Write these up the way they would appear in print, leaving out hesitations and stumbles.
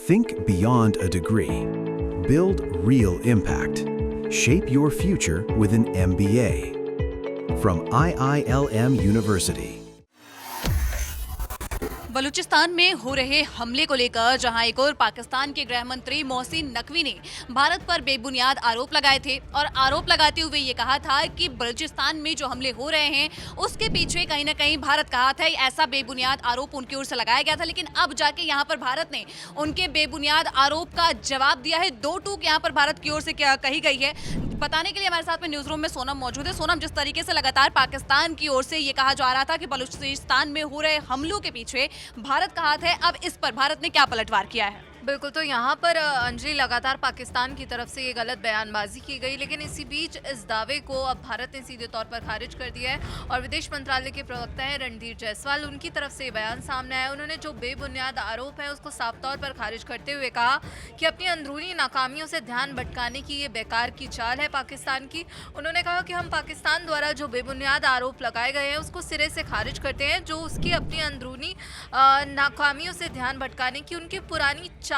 Think beyond a degree. Build real impact. Shape your future with an MBA. From IILM University. Balochistan में हो रहे हमले को लेकर जहां एक और पाकिस्तान के गृह मंत्री मोहसिन नकवी ने भारत पर बेबुनियाद आरोप लगाए थे और आरोप लगाते हुए ये कहा था कि बलूचिस्तान में जो हमले हो रहे हैं उसके पीछे कहीं ना कहीं भारत का हाथ है। ऐसा बेबुनियाद आरोप उनकी ओर से लगाया गया था, लेकिन अब जाके यहां पर भारत ने उनके बेबुनियाद आरोप का जवाब दिया है। दो टूक यहां पर भारत की ओर से क्या कही गई है बताने के लिए हमारे साथ में न्यूज रूम में सोनम मौजूद है। सोनम, जिस तरीके से लगातार पाकिस्तान की ओर से ये कहा जा रहा था कि बलूचिस्तान में हो रहे हमलों के पीछे भारत का हाथ है, अब इस पर भारत ने क्या पलटवार किया है? बिल्कुल, तो यहाँ पर अंजलि लगातार पाकिस्तान की तरफ से ये गलत बयानबाजी की गई, लेकिन इसी बीच इस दावे को अब भारत ने सीधे तौर पर खारिज कर दिया है और विदेश मंत्रालय के प्रवक्ता हैं रणधीर जायसवाल, उनकी तरफ से ये बयान सामने आया। उन्होंने जो बेबुनियाद आरोप है उसको साफ तौर पर खारिज करते हुए कहा कि अपनी अंदरूनी नाकामियों से ध्यान भटकाने की ये बेकार की चाल है पाकिस्तान की। उन्होंने कहा कि हम पाकिस्तान द्वारा जो बेबुनियाद आरोप लगाए गए हैं उसको सिरे से खारिज करते हैं, जो उसकी अपनी अंदरूनी नाकामियों से ध्यान भटकाने की उनकी पुरानी चाल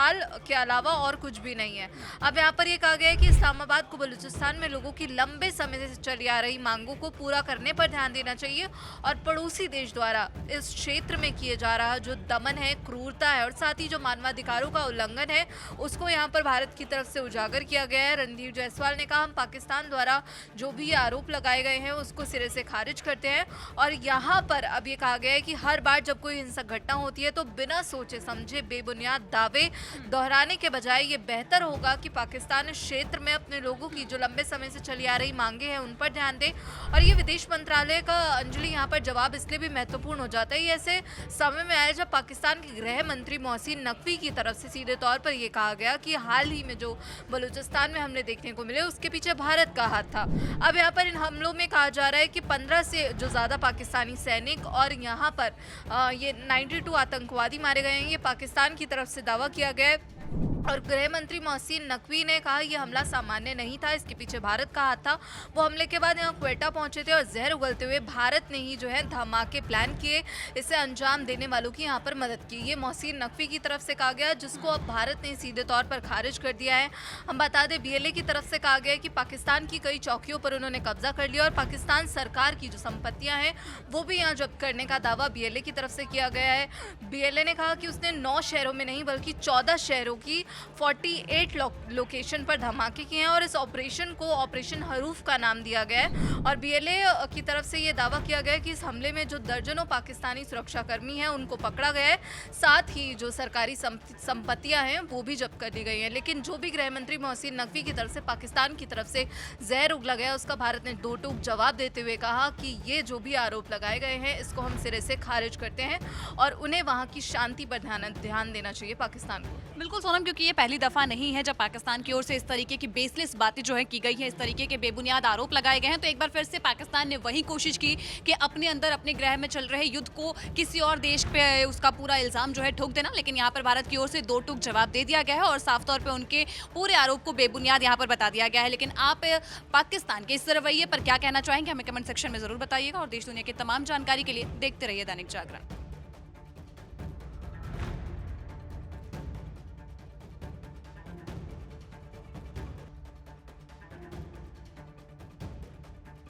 के अलावा और कुछ भी नहीं है। अब यहाँ पर यह कहा गया है कि इस्लामाबाद को बलूचिस्तान में लोगों की लंबे समय से चली आ रही मांगों को पूरा करने पर ध्यान देना चाहिए और पड़ोसी देश द्वारा इस क्षेत्र में किए जा रहा जो दमन है, क्रूरता है और साथ ही जो मानवाधिकारों का उल्लंघन है उसको यहाँ पर भारत की तरफ से उजागर किया गया है। रणधीर जायसवाल ने कहा, हम पाकिस्तान द्वारा जो भी आरोप लगाए गए हैं उसको सिरे से खारिज करते हैं और यहाँ पर अब ये कहा गया है कि हर बार जब कोई हिंसक घटना होती है तो बिना सोचे समझे बेबुनियाद दावे दोहराने के बजाय ये बेहतर होगा कि पाकिस्तान इस क्षेत्र में अपने लोगों की जो लंबे समय से चली आ रही मांगे हैं उन पर ध्यान दे। और ये विदेश मंत्रालय का अंजलि यहाँ पर जवाब इसलिए भी महत्वपूर्ण हो जाता है, ये ऐसे समय में आया जब पाकिस्तान के गृह मंत्री मोहसिन नकवी की तरफ से सीधे तौर पर यह कहा गया कि हाल ही में जो बलूचिस्तान में हमले देखने को मिले उसके पीछे भारत का हाथ था। अब यहाँ पर इन हमलों में कहा जा रहा है कि 15 से जो ज़्यादा पाकिस्तानी सैनिक और यहाँ पर ये 92 आतंकवादी मारे गए हैं, ये पाकिस्तान की तरफ से दावा किया गया है। और गृह मंत्री मोहसिन नकवी ने कहा यह हमला सामान्य नहीं था, इसके पीछे भारत का हाथ था। वो हमले के बाद यहाँ क्वेटा पहुंचे थे और जहर उगलते हुए भारत ने ही जो है धमाके प्लान किए, इसे अंजाम देने वालों की यहाँ पर मदद की। ये मोहसिन नकवी की तरफ से कहा गया, जिसको अब भारत ने सीधे तौर पर खारिज कर दिया है। हम बता दें BLA की तरफ से कहा गया कि पाकिस्तान की कई चौकियों पर उन्होंने कब्जा कर लिया और पाकिस्तान सरकार की जो संपत्तियाँ हैं वो भी यहाँ जब्त करने का दावा BLA की तरफ से किया गया है। BLA ने कहा कि उसने 9 शहरों में नहीं बल्कि 14 शहरों की 48 लोकेशन पर धमाके किए हैं और इस ऑपरेशन को ऑपरेशन हरूफ का नाम दिया गया है। और BLA की तरफ से ये दावा किया गया है कि इस हमले में जो दर्जनों पाकिस्तानी सुरक्षाकर्मी हैं उनको पकड़ा गया है, साथ ही जो सरकारी संपत्तियां हैं वो भी जब्त कर ली गई हैं। लेकिन जो भी गृह मंत्री मोहसिन नकवी की तरफ से पाकिस्तान की तरफ से जहर उगला गया उसका भारत ने दो टूक जवाब देते हुए कहा कि ये जो भी आरोप लगाए गए हैं इसको हम सिरे से खारिज करते हैं और उन्हें वहाँ की शांति पर ध्यान देना चाहिए पाकिस्तान को। बिल्कुल सोनम, क्योंकि ये पहली दफा नहीं है जब पाकिस्तान की ओर से इस तरीके की बेसलेस बातें जो है की गई है, इस तरीके के बेबुनियाद आरोप लगाए गए हैं। तो एक बार फिर से पाकिस्तान ने वही कोशिश की कि अपने अंदर अपने गृह में चल रहे युद्ध को किसी और देश पे उसका पूरा इल्जाम जो है ठोक देना, लेकिन यहाँ पर भारत की ओर से दो टूक जवाब दे दिया गया है और साफ तौर पर उनके पूरे आरोप को बेबुनियाद यहाँ पर बता दिया गया है। लेकिन आप पाकिस्तान के इस रवैये पर क्या कहना चाहेंगे, हमें कमेंट सेक्शन में जरूर बताइएगा और देश दुनिया की तमाम जानकारी के लिए देखते रहिए दैनिक जागरण।